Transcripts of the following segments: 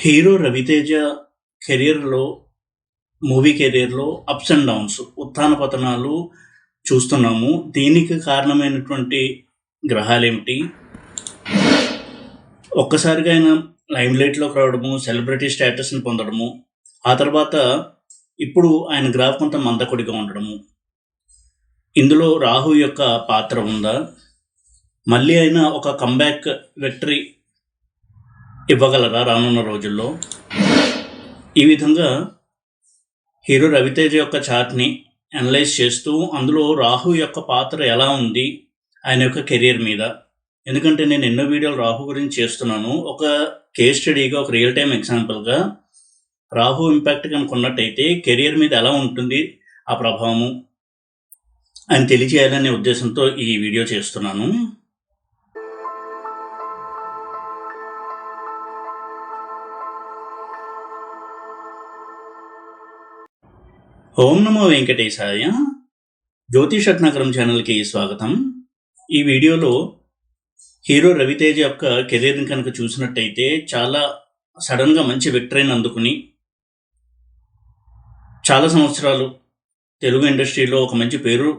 Hero 'Raviteja' కెరియర్‌లో, movie కెరియర్‌లో ups and downs, ఉత్థాన పతనాలు చూస్తున్నాము. దీనికి కారణమైనటువంటి గ్రహాలేమిటి? ఒక్కసారిగా ఆయన లైమ్‌లైట్‌లోకి రావడము, సెలబ్రిటీ స్టేటస్‌ని పొందడము, ఆ తర్వాత ఇప్పుడు ఆయన గ్రాఫ్ కొంత మందకొడిగా ఉండడము. ఇందులో రాహు యొక్క పాత్ర ఉందా? మళ్ళీ ఆయన ఒక కమ్‌బ్యాక్ విక్టరీ ఇవ్వగలరా రానున్న రోజుల్లో? ఈ విధంగా హీరో 'రవితేజ' యొక్క చార్ట్‌ని అనలైజ్ చేస్తూ, అందులో రాహు యొక్క పాత్ర ఎలా ఉంది ఆయన యొక్క కెరియర్ మీద. ఎందుకంటే నేను ఎన్నో వీడియోలు రాహు గురించి చేస్తున్నాను. ఒక కేస్ స్టడీగా, ఒక రియల్ టైమ్ ఎగ్జాంపుల్‌గా రాహు ఇంపాక్ట్ కనుక ఉన్నట్టయితే కెరియర్ మీద ఎలా ఉంటుంది ఆ ప్రభావము అని తెలియజేయాలనే ఉద్దేశంతో ఈ వీడియో చేస్తున్నాను. ఓం నమో వెంకటేశాయ. జ్యోతిష్ రత్నాకరం ఛానల్‌కి స్వాగతం. ఈ వీడియోలో హీరో 'రవితేజ' యొక్క కెరీర్‌ని కనుక చూసినట్టయితే చాలా సడన్‌గా మంచి విక్టరీని అందుకుని, చాలా సంవత్సరాలు తెలుగు ఇండస్ట్రీలో ఒక మంచి పేరు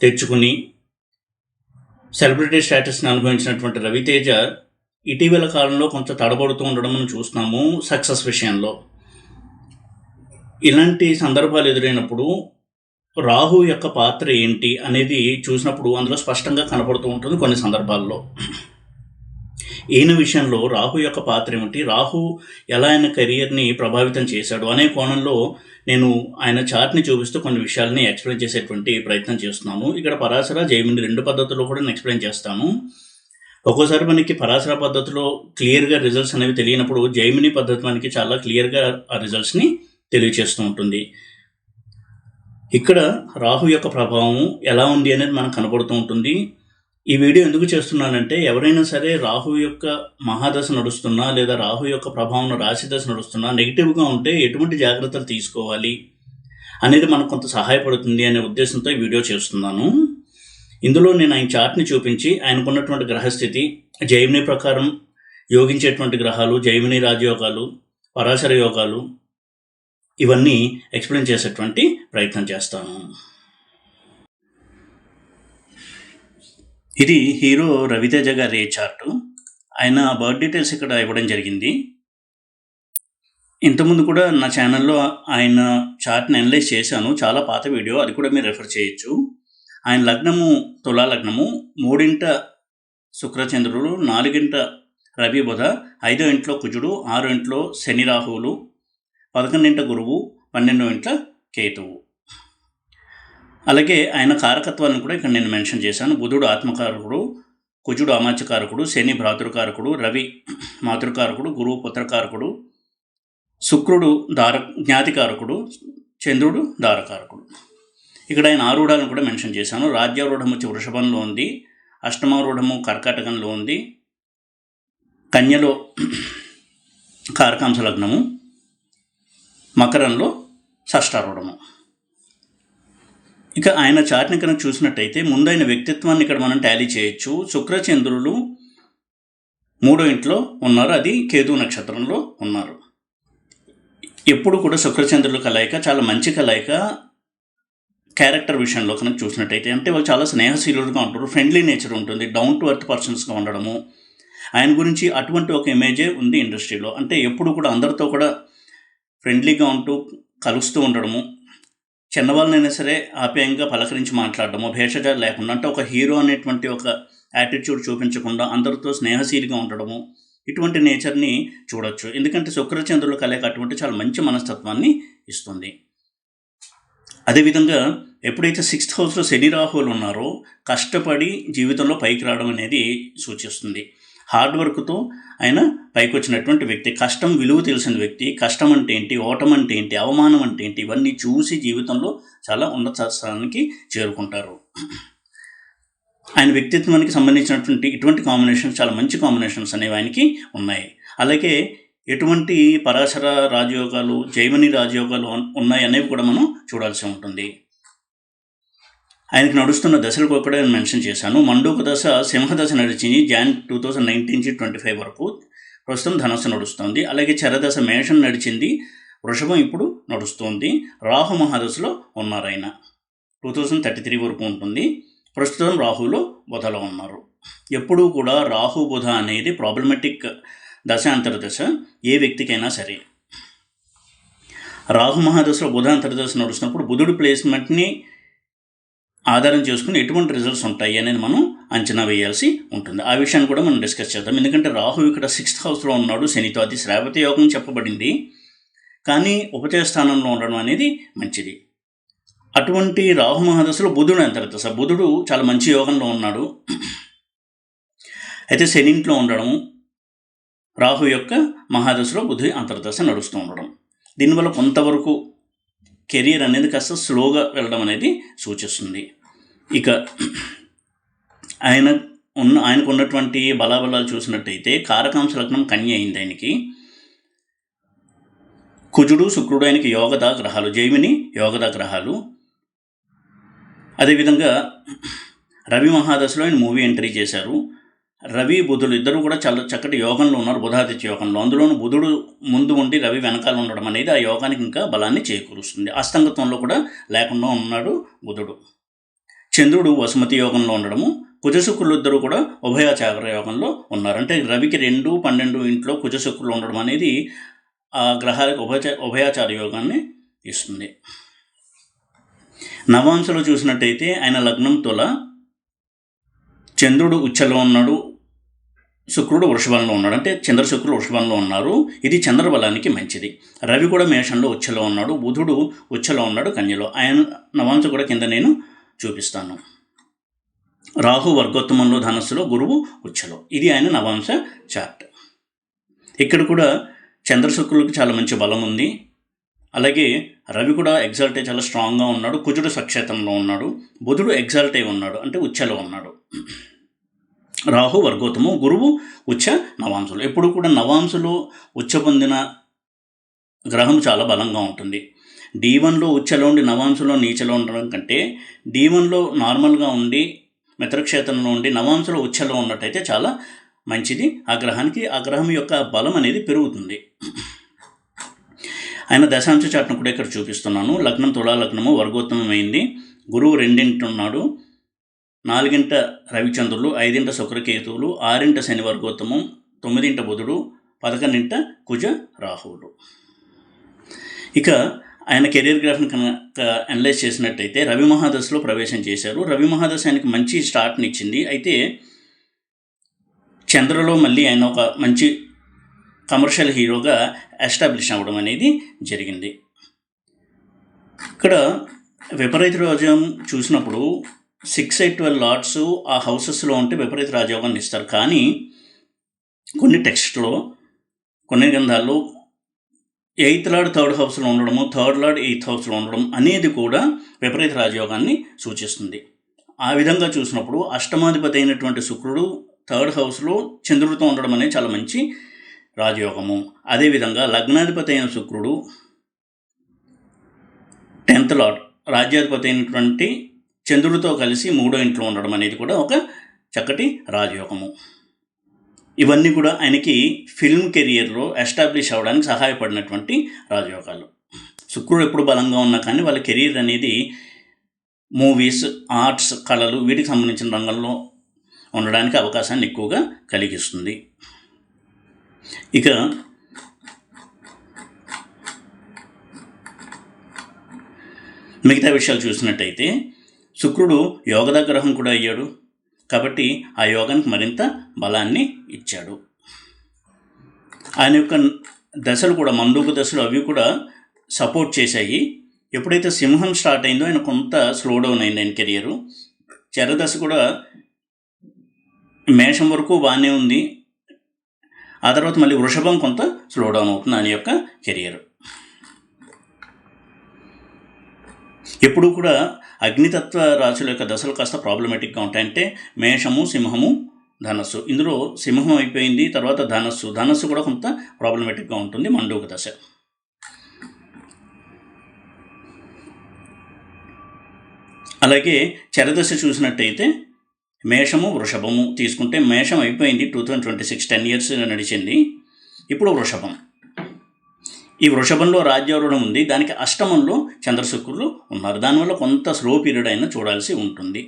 తెచ్చుకుని, సెలబ్రిటీ స్టేటస్‌ని అనుభవించినటువంటి 'రవితేజ' ఇటీవల కాలంలో కొంత తడబడుతూ ఉండడం మనం చూస్తున్నాము సక్సెస్ విషయంలో. ఇలాంటి సందర్భాలు ఎదురైనప్పుడు రాహు యొక్క పాత్ర ఏంటి అనేది చూసినప్పుడు అందులో స్పష్టంగా కనపడుతూ ఉంటుంది కొన్ని సందర్భాల్లో. ఈయన విషయంలో రాహు యొక్క పాత్ర ఏమిటి? రాహు ఎలా ఆయన కెరియర్‌ని ప్రభావితం చేశాడు అనే కోణంలో నేను ఆయన చార్ట్‌ని చూపిస్తూ కొన్ని విషయాల్ని ఎక్స్‌ప్లెయిన్ చేసేటువంటి ప్రయత్నం చేస్తున్నాను. ఇక్కడ పరాశర, జైమిని 2 పద్ధతుల్లో కూడా నేను ఎక్స్‌ప్లెయిన్ చేస్తాను. ఒక్కోసారి మనకి పరాశర పద్ధతిలో క్లియర్‌గా రిజల్ట్స్ అనేవి తెలియనప్పుడు జైమిని పద్ధతి మనకి చాలా క్లియర్‌గా ఆ రిజల్ట్స్‌ని తెలియచేస్తూ ఉంటుంది. ఇక్కడ రాహు యొక్క ప్రభావం ఎలా ఉంది అనేది మనకు కనబడుతూ ఉంటుంది. ఈ వీడియో ఎందుకు చేస్తున్నానంటే, ఎవరైనా సరే రాహు యొక్క మహాదశ నడుస్తున్నా, లేదా రాహు యొక్క ప్రభావం రాశి దశ నడుస్తున్నా నెగిటివ్‌గా ఉంటే ఎటువంటి జాగ్రత్తలు తీసుకోవాలి అనేది మనకు కొంత సహాయపడుతుంది అనే ఉద్దేశంతో ఈ వీడియో చేస్తున్నాను. ఇందులో నేను ఆయన చార్ట్‌ని చూపించి, ఆయనకున్నటువంటి గ్రహస్థితి, జైమిని ప్రకారం యోగించేటువంటి గ్రహాలు, జైమిని రాజయోగాలు, పరాశర యోగాలు, ఇవన్నీ ఎక్స్‌ప్లెయిన్ చేసేటువంటి ప్రయత్నం చేస్తాను. ఇది హీరో 'రవితేజ' గారి చార్టు. ఆయన బర్త్ డీటెయిల్స్ ఇక్కడ ఇవ్వడం జరిగింది. ఇంతకుముందు కూడా నా ఛానల్‌లో ఆయన చార్ట్‌ని అనలైజ్ చేశాను. చాలా పాత వీడియో, అది కూడా మీరు రెఫర్ చేయొచ్చు. ఆయన లగ్నము తులా లగ్నము, 3ంట శుక్రచంద్రులు, 4ంట రవి బుధ, 5వ ఇంట్లో కుజుడు, 6వ ఇంట్లో శని రాహువులు, 11ంట గురువు, 12వ ఇంట్లో కేతువు. అలాగే ఆయన కారకత్వాన్ని కూడా ఇక్కడ నేను మెన్షన్ చేశాను. బుధుడు ఆత్మకారకుడు, కుజుడు అమాత్యకారకుడు, శని భ్రాతృకారకుడు, రవి మాతృకారకుడు, గురువు పుత్రకారకుడు, శుక్రుడు జ్ఞాతికారకుడు, చంద్రుడు దారకారకుడు. ఇక్కడ ఆయన ఆరూఢాలను కూడా మెన్షన్ చేశాను. రాజ్యారూఢం వచ్చి వృషభంలో ఉంది, అష్టమారూఢము కర్కాటకంలో ఉంది, కన్యలో కారకాంశ లగ్నము, మకరంలో షష్టారూఢము. ఇక ఆయన చార్ట్ని కనుక చూసినట్టయితే ముందు ఆయన వ్యక్తిత్వాన్ని ఇక్కడ మనం టాలీ చేయొచ్చు. శుక్రచంద్రులు 3వ ఇంట్లో ఉన్నారు, అది కేతు నక్షత్రంలో ఉన్నారు. ఎప్పుడు కూడా శుక్రచంద్రుల కలయిక చాలా మంచి కలయిక. క్యారెక్టర్ విషయంలో కనుక చూసినట్టయితే అంటే వాళ్ళు చాలా స్నేహశీలుగా ఉంటారు, ఫ్రెండ్లీ నేచర్ ఉంటుంది, డౌన్ టు ఎర్త్ పర్సన్స్గా ఉండడము. ఆయన గురించి అటువంటి ఒక ఇమేజే ఉంది ఇండస్ట్రీలో. అంటే ఎప్పుడు కూడా అందరితో కూడా ఫ్రెండ్లీగా ఉంటూ కలుస్తూ ఉండడము, చిన్నవాళ్ళనైనా సరే ఆప్యాయంగా పలకరించి మాట్లాడడము, భేషజాలు లేకుండా, అంటే ఒక హీరో అనేటువంటి ఒక యాటిట్యూడ్ చూపించకుండా అందరితో స్నేహశీలిగా ఉండడము, ఇటువంటి నేచర్ని చూడొచ్చు. ఎందుకంటే శుక్రచంద్రుల కలయిక అటువంటి చాలా మంచి మనస్తత్వాన్ని ఇస్తుంది. అదేవిధంగా ఎప్పుడైతే 6th హౌస్లో శని రాహువులు ఉన్నారో కష్టపడి జీవితంలో పైకి రావడం అనేది సూచిస్తుంది. హార్డ్ వర్క్తో ఆయన పైకి వచ్చినటువంటి వ్యక్తి, కష్టం విలువ తెలిసిన వ్యక్తి, కష్టం అంటే ఏంటి, ఓటం అంటే ఏంటి, అవమానం అంటే ఏంటి, ఇవన్నీ చూసి జీవితంలో చాలా ఉన్నత స్థానానికి చేరుకుంటారు. ఆయన వ్యక్తిత్వానికి సంబంధించినటువంటి ఇటువంటి కాంబినేషన్స్, చాలా మంచి కాంబినేషన్స్ అనేవి ఆయనకి ఉన్నాయి. అలాగే ఎటువంటి పరాశర రాజయోగాలు, జైమిని రాజయోగాలు ఉన్నాయి అనేవి కూడా మనం చూడాల్సి ఉంటుంది. ఆయనకు నడుస్తున్న దశలు కూడా నేను మెన్షన్ చేశాను. మండూక దశ సింహదశ నడిచింది Jan 2019 నుంచి 25 వరకు. ప్రస్తుతం ధనస్సు నడుస్తుంది. అలాగే చరదశ మేషం నడిచింది, వృషభం ఇప్పుడు నడుస్తుంది. రాహు మహాదశలో ఉన్నారు ఆయన. 2033 వరకు ఉంటుంది. ప్రస్తుతం రాహులో బుధలో ఉన్నారు. ఎప్పుడూ కూడా రాహు బుధ అనేది ప్రాబ్లమెటిక్ దశ, అంతర్దశ ఏ వ్యక్తికైనా సరే. రాహు మహాదశలో బుధ అంతర్దశ నడుస్తున్నప్పుడు బుధుడి ప్లేస్మెంట్ని ఆధారం చేసుకుని ఎటువంటి రిజల్ట్స్ ఉంటాయి అనేది మనం అంచనా వేయాల్సి ఉంటుంది. ఆ విషయాన్ని కూడా మనం డిస్కస్ చేద్దాం. ఎందుకంటే రాహు ఇక్కడ 6th హౌస్లో ఉన్నాడు శనితో. అది శ్రావతి యోగం చెప్పబడింది, కానీ ఉపచయ స్థానంలో ఉండడం అనేది మంచిది. అటువంటి రాహు మహాదశలో బుధుడు అంతర్దశ. బుధుడు చాలా మంచి యోగంలో ఉన్నాడు. అయితే శనింట్లో ఉండడం, రాహు యొక్క మహాదశలో బుధుడి అంతర్దశ నడుస్తూ ఉండడం, దీనివల్ల కొంతవరకు కెరీర్ అనేది కాస్త స్లోగా వెళ్ళడం అనేది సూచిస్తుంది. ఇక ఆయనకు ఉన్నటువంటి బలాబలాలు చూసినట్టయితే కారకాంశ లగ్నం కన్య అయింది ఆయనకి. కుజుడు శుక్రుడు ఆయనకి యోగదా గ్రహాలు, జైమిని యోగదా గ్రహాలు. అదేవిధంగా రవి మహాదశలో ఆయన మూవీ ఎంట్రీ చేశారు. రవి బుధుడు ఇద్దరు కూడా చాలా చక్కటి యోగంలో ఉన్నారు, బుధాదిత్య యోగంలో. అందులోనూ బుధుడు ముందు ఉండి రవి వెనకాల ఉండడం అనేది ఆ యోగానికి ఇంకా బలాన్ని చేకూరుస్తుంది. అస్తంగత్వంలో కూడా లేకుండా ఉన్నాడు బుధుడు. చంద్రుడు వసుమతి యోగంలో ఉండడము, కుజశుక్రులు ఇద్దరు కూడా ఉభయాచార యోగంలో ఉన్నారు. అంటే రవికి 2, 12 ఇంట్లో కుజశుక్రులు ఉండడం అనేది ఆ గ్రహాలకు ఉభయాచార యోగాన్ని ఇస్తుంది. నవాంశలో చూసినట్టయితే ఆయన లగ్నం తుల, చంద్రుడు ఉచ్చలో ఉన్నాడు, శుక్రుడు వృషభంలో ఉన్నాడు. అంటే చంద్ర శుక్రుడు వృషభంలో ఉన్నారు. ఇది చంద్రబలానికి మంచిది. రవి కూడా మేషంలో ఉచ్చలో ఉన్నాడు, బుధుడు ఉచ్చలో ఉన్నాడు కన్యలో. ఆయన నవాంశ కూడా కింద నేను చూపిస్తాను. రాహు వర్గోత్తమంలో ధనస్సులో, గురువు ఉచ్చలో. ఇది ఆయన నవాంశ చార్ట్. ఇక్కడ కూడా చంద్ర శుక్రులకు చాలా మంచి బలం ఉంది. అలాగే రవి కూడా ఎగ్జాల్ట్ అయి చాలా స్ట్రాంగ్గా ఉన్నాడు. కుజుడు సక్షేత్రంలో ఉన్నాడు, బుధుడు ఎగ్జాల్ట్ అయి ఉన్నాడు, అంటే ఉచ్చలో ఉన్నాడు. రాహు వర్గోత్తము, గురువు ఉచ్చ నవాంశులు. ఎప్పుడు కూడా నవాంశులు ఉచ్చ పొందిన గ్రహం చాలా బలంగా ఉంటుంది. D1లో ఉచ్చలో ఉండి నవాంశులో నీచలో ఉండడం కంటే D1లో నార్మల్గా ఉండి మిత్రక్షేత్రంలో ఉండి నవాంశులో ఉచ్చలో ఉన్నట్టయితే చాలా మంచిది. ఆ గ్రహానికి ఆ గ్రహం యొక్క బలం అనేది పెరుగుతుంది. ఆయన దశాంశ చాట్ను కూడా ఇక్కడ చూపిస్తున్నాను. లగ్నం తులా లగ్నము, వర్గోత్తమమైంది. గురువు 2 ఉన్నాడు, 4 రవిచంద్రులు, 5 శుక్రకేతువులు, 6 శని వర్గోత్తమం, 9 బుధుడు, 11 కుజ రాహువులు. ఇక ఆయన కెరీర్ గ్రాఫ్ని కనుక అనలైజ్ చేసినట్టయితే రవి మహాదశలో ప్రవేశం చేశారు. రవి మహాదశ ఆయనకి మంచి స్టార్ట్ని ఇచ్చింది. అయితే చంద్రలో మళ్ళీ ఆయన ఒక మంచి కమర్షియల్ హీరోగా ఎస్టాబ్లిష్ అవ్వడం అనేది జరిగింది. ఇక్కడ విపరీత రాజయోగం చూసినప్పుడు 6, 8, 12 లార్డ్స్ ఆ హౌసెస్లో ఉంటే విపరీత రాజయోగాన్ని ఇస్తారు. కానీ కొన్ని టెక్స్ట్లో, కొన్ని గ్రంథాల్లో 8th లార్డ్ 3rd హౌస్లో ఉండడము, 3rd లార్డ్ 8th హౌస్లో ఉండడం అనేది కూడా విపరీత రాజయోగాన్ని సూచిస్తుంది. ఆ విధంగా చూసినప్పుడు అష్టమాధిపతి అయినటువంటి శుక్రుడు 3rd హౌస్లో చంద్రుడితో ఉండడం అనేది చాలా మంచి రాజయోగము. అదేవిధంగా లగ్నాధిపతి అయిన శుక్రుడు 10th లార్డ్ రాజ్యాధిపతి అయినటువంటి చంద్రుడితో కలిసి 3వ ఇంట్లో ఉండడం అనేది కూడా ఒక చక్కటి రాజయోగము. ఇవన్నీ కూడా ఆయనకి ఫిల్మ్ కెరియర్లో ఎస్టాబ్లిష్ అవ్వడానికి సహాయపడినటువంటి రాజయోగాలు. శుక్రుడు ఎప్పుడు బలంగా ఉన్నా కానీ వాళ్ళ కెరీర్ అనేది మూవీస్, ఆర్ట్స్, కళలు వీటికి సంబంధించిన రంగంలో ఉండడానికి అవకాశాన్ని ఎక్కువగా కలిగిస్తుంది. ఇక మిగతా విషయాలు చూసినట్టయితే శుక్రుడు యోగద గ్రహం కూడా అయ్యాడు, కాబట్టి ఆ యోగానికి మరింత బలాన్ని ఇచ్చాడు. ఆయన యొక్క దశలు కూడా, మండూక దశలు అవి కూడా సపోర్ట్ చేశాయి. ఎప్పుడైతే సింహం స్టార్ట్ అయిందో ఆయన కొంత స్లో డౌన్ అయింది ఆయన కెరియరు. చరదశ కూడా మేషం వరకు బాగానే ఉంది, ఆ తర్వాత మళ్ళీ వృషభం కొంత స్లో డౌన్ అవుతుంది ఆయన యొక్క కెరియర్. ఎప్పుడు కూడా అగ్నితత్వ రాశుల యొక్క దశలు కాస్త ప్రాబ్లమేటిక్గా ఉంటాయి. అంటే మేషము, సింహము, ధనస్సు. ఇందులో సింహం అయిపోయింది, తర్వాత ధనస్సు కూడా కొంత ప్రాబ్లమేటిక్గా ఉంటుంది మండూక దశ. అలాగే చరదశ చూసినట్టయితే మేషము, వృషభము తీసుకుంటే మేషం అయిపోయింది 2026 10 years నడిచింది. ఇప్పుడు వృషభం. ఈ వృషభంలో రాజ్యారూఢం ఉంది, దానికి అష్టమంలో చంద్రశుక్రులు ఉన్నారు. దానివల్ల కొంత స్లో పీరియడ్ అయినా చూడాల్సి ఉంటుంది.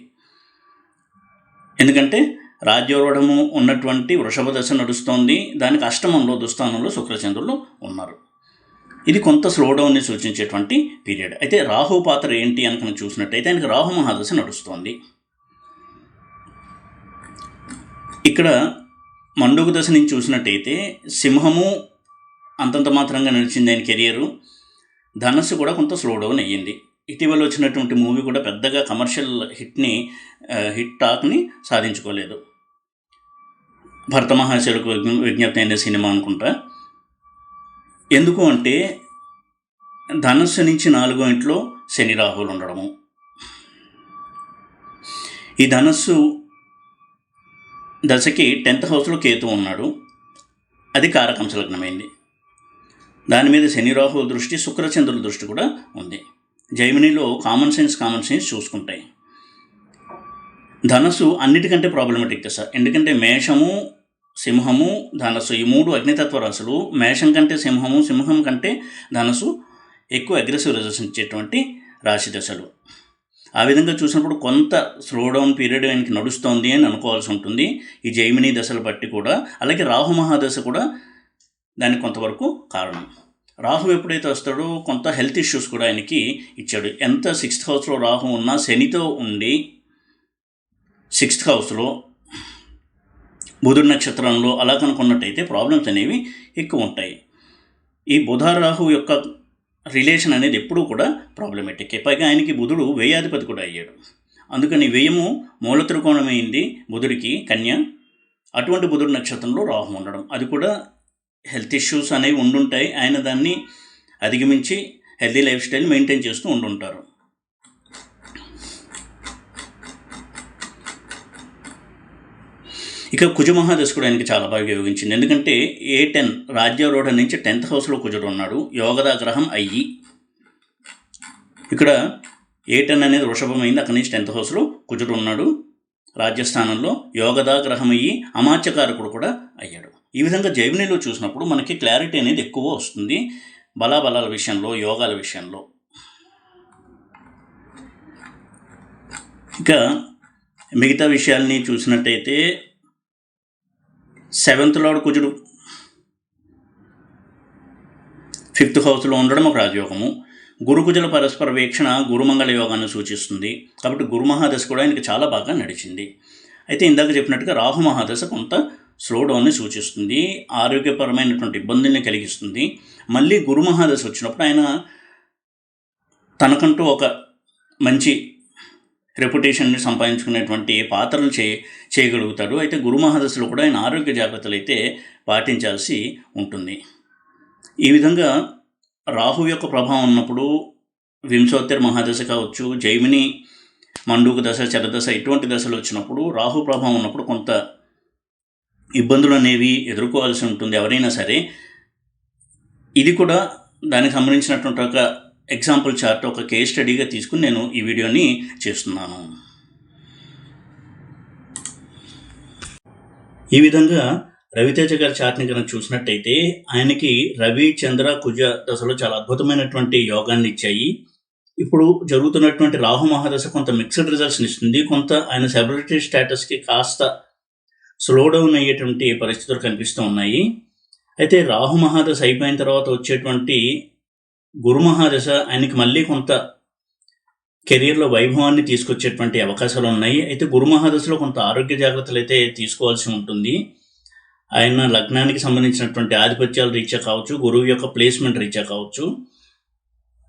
ఎందుకంటే రాజ్యారూఢము ఉన్నటువంటి వృషభ దశ నడుస్తోంది, దానికి అష్టమంలో దుస్థానంలో శుక్రచంద్రులు ఉన్నారు. ఇది కొంత స్లో డౌన్ని సూచించేటువంటి పీరియడ్. అయితే రాహు పాత్ర ఏంటి అని కనుక చూసినట్టయితే ఆయనకి రాహు మహాదశ నడుస్తోంది. ఇక్కడ మండుగు దశ నుంచి చూసినట్టయితే సింహము అంతంత మాత్రంగా నడిచింది ఆయన కెరియరు. ధనస్సు కూడా కొంత స్లో డౌన్ అయ్యింది. ఇటీవల వచ్చినటువంటి మూవీ కూడా పెద్దగా కమర్షియల్ హిట్ టాక్ని సాధించుకోలేదు. భరత మహాశయులకు విజ్ఞప్తి అయిన సినిమా అనుకుంటా. ఎందుకు అంటే ధనస్సు నుంచి 4వ ఇంట్లో శని రాహువులు ఉండడము. ఈ ధనస్సు దశకి 10th హౌస్లో కేతు ఉన్నాడు, అది కారకంశ లగ్నమైంది. దాని మీద శని రాహువుల దృష్టి, శుక్రచంద్రుల దృష్టి కూడా ఉంది. జైమినిలో కామన్ సెన్స్ చూసుకుంటాయి. ధనస్సు అన్నిటికంటే ప్రాబ్లమేటిక్ దశ. ఎందుకంటే మేషము, సింహము, ధనస్సు ఈ 3 అగ్నితత్వ రాశులు. మేషం కంటే సింహము, సింహం కంటే ధనస్సు ఎక్కువ అగ్రెసివ్ రిజల్ట్స్ ఇచ్చేటువంటి రాశి దశలు. ఆ విధంగా చూసినప్పుడు కొంత స్లో డౌన్ పీరియడ్ ఆయనకి నడుస్తోంది అని అనుకోవాల్సి ఉంటుంది ఈ జైమిని దశలు బట్టి కూడా. అలాగే రాహు మహాదశ కూడా దానికి కొంతవరకు కారణం. రాహు ఎప్పుడైతే వస్తాడో కొంత హెల్త్ ఇష్యూస్ కూడా ఆయనకి ఇచ్చాడు. ఎంత 6th హౌస్లో రాహు ఉన్నా శనితో ఉండి 6th హౌస్లో బుధుడి నక్షత్రంలో అలా కనుక్కున్నట్టయితే ప్రాబ్లమ్స్ అనేవి ఎక్కువ ఉంటాయి. ఈ బుధ రాహు యొక్క రిలేషన్ అనేది ఎప్పుడూ కూడా ప్రాబ్లమేటిక్. పైగా ఆయనకి బుధుడు వ్యయాధిపతి కూడా అయ్యాడు. అందుకని వ్యయము మూల త్రికోణమైంది బుధుడికి, కన్య. అటువంటి బుధుడి నక్షత్రంలో రాహు ఉండడం, అది కూడా హెల్త్ ఇష్యూస్ అనేవి ఉండుంటాయి. ఆయన దాన్ని అధిగమించి హెల్తీ లైఫ్ స్టైల్ మెయింటైన్ చేస్తూ ఉండుంటారు. ఇక కుజ మహాదశ కూడా ఆయనకి చాలా బాగా యోగించింది. ఎందుకంటే A10 రాజ్యారూఢ నుంచి 10th హౌస్లో కుజుడు ఉన్నాడు, యోగదా గ్రహం అయ్యి. ఇక్కడ A10 అనేది వృషభమైంది, అక్కడి నుంచి 10th హౌస్లో కుజుడు ఉన్నాడు రాజ్యస్థానంలో, యోగదా గ్రహం అయ్యి అమాత్యకారకుడు కూడా అయ్యాడు. ఈ విధంగా జైమినిలో చూసినప్పుడు మనకి క్లారిటీ అనేది ఎక్కువ వస్తుంది బలాబలాల విషయంలో, యోగాల విషయంలో. ఇక మిగతా విషయాల్ని చూసినట్టయితే 7th లార్డ్ కుజుడు 5th హౌస్లో ఉండడం ఒక రాజయోగము. గురుకుజుల పరస్పర వీక్షణ గురుమంగళ యోగాన్ని సూచిస్తుంది. కాబట్టి గురు మహాదశ కూడా ఆయనకి చాలా బాగా నడిచింది. అయితే ఇందాక చెప్పినట్టుగా రాహు మహాదశ కొంత స్లో డౌన్ని సూచిస్తుంది, ఆరోగ్యపరమైనటువంటి ఇబ్బందుల్ని కలిగిస్తుంది. మళ్ళీ గురు మహాదశ వచ్చినప్పుడు ఆయన తనకంటూ ఒక మంచి రెప్యుటేషన్ని సంపాదించుకునేటువంటి పాత్రలు చేయగలుగుతాడు. అయితే గురు మహాదశలో కూడా ఆయన ఆరోగ్య జాగ్రత్తలు అయితే పాటించాల్సి ఉంటుంది. ఈ విధంగా రాహు యొక్క ప్రభావం ఉన్నప్పుడు వింశోత్తర మహాదశ కావచ్చు, జైమిని, మండూక దశ, చరదశ ఇటువంటి దశలు వచ్చినప్పుడు, రాహు ప్రభావం ఉన్నప్పుడు కొంత ఇబ్బందులు అనేవి ఎదుర్కోవాల్సి ఉంటుంది ఎవరైనా సరే. ఇది కూడా దానికి సంబంధించినటువంటి ఒక ఎగ్జాంపుల్ చార్ట్, ఒక కేస్ స్టడీగా తీసుకుని నేను ఈ వీడియోని చేస్తున్నాను. ఈ విధంగా రవితేజ గారి చార్ట్ని కనుక చూసినట్టయితే ఆయనకి రవి, చంద్ర, కుజ దశలో చాలా అద్భుతమైనటువంటి యోగాన్ని ఇచ్చాయి. ఇప్పుడు జరుగుతున్నటువంటి రాహు మహాదశ కొంత మిక్స్డ్ రిజల్ట్స్ని ఇస్తుంది. కొంత ఆయన సెలబ్రిటీ స్టేటస్కి కాస్త స్లో డౌన్ అయ్యేటువంటి పరిస్థితులు కనిపిస్తూ ఉన్నాయి. అయితే రాహు మహాదశ అయిపోయిన తర్వాత వచ్చేటువంటి గురు మహాదశ ఆయనకి మళ్ళీ కొంత కెరీర్లో వైభవాన్ని తీసుకొచ్చేటువంటి అవకాశాలు ఉన్నాయి. అయితే గురు మహాదశలో కొంత ఆరోగ్య జాగ్రత్తలు అయితే తీసుకోవాల్సి ఉంటుంది. ఆయన లగ్నానికి సంబంధించినటువంటి ఆధిపత్యాలు రీత్యా కావచ్చు, గురువు యొక్క ప్లేస్మెంట్ రీత్యా కావచ్చు.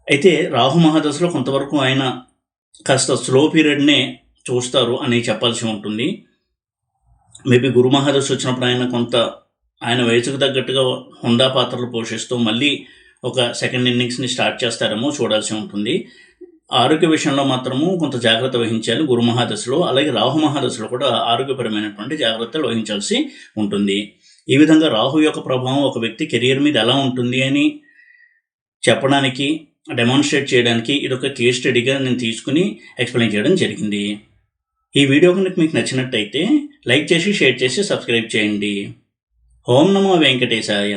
అయితే రాహు మహాదశలో కొంతవరకు ఆయన కాస్త స్లో పీరియడ్నే చూస్తారు అని చెప్పాల్సి ఉంటుంది. మేబీ గురు మహాదశ వచ్చినప్పుడు ఆయన వయసుకు తగ్గట్టుగా హుందా పాత్రలు పోషిస్తూ మళ్ళీ ఒక సెకండ్ ఇన్నింగ్స్ని స్టార్ట్ చేస్తారేమో చూడాల్సి ఉంటుంది. ఆరోగ్య విషయంలో మాత్రము కొంత జాగ్రత్త వహించాలి గురు మహాదశలో. అలాగే రాహు మహాదశలో కూడా ఆరోగ్యపరమైనటువంటి జాగ్రత్తలు వహించాల్సి ఉంటుంది. ఈ విధంగా రాహు యొక్క ప్రభావం ఒక వ్యక్తి కెరియర్ మీద ఎలా ఉంటుంది అని చెప్పడానికి, డెమాన్స్ట్రేట్ చేయడానికి ఇదొక కేస్ స్టడీగా నేను తీసుకుని ఎక్స్ప్లెయిన్ చేయడం జరిగింది. ఈ వీడియో కనుక మీకు నచ్చినట్టయితే లైక్ చేసి, షేర్ చేసి, సబ్స్క్రైబ్ చేయండి. ఓం నమో వెంకటేశాయ.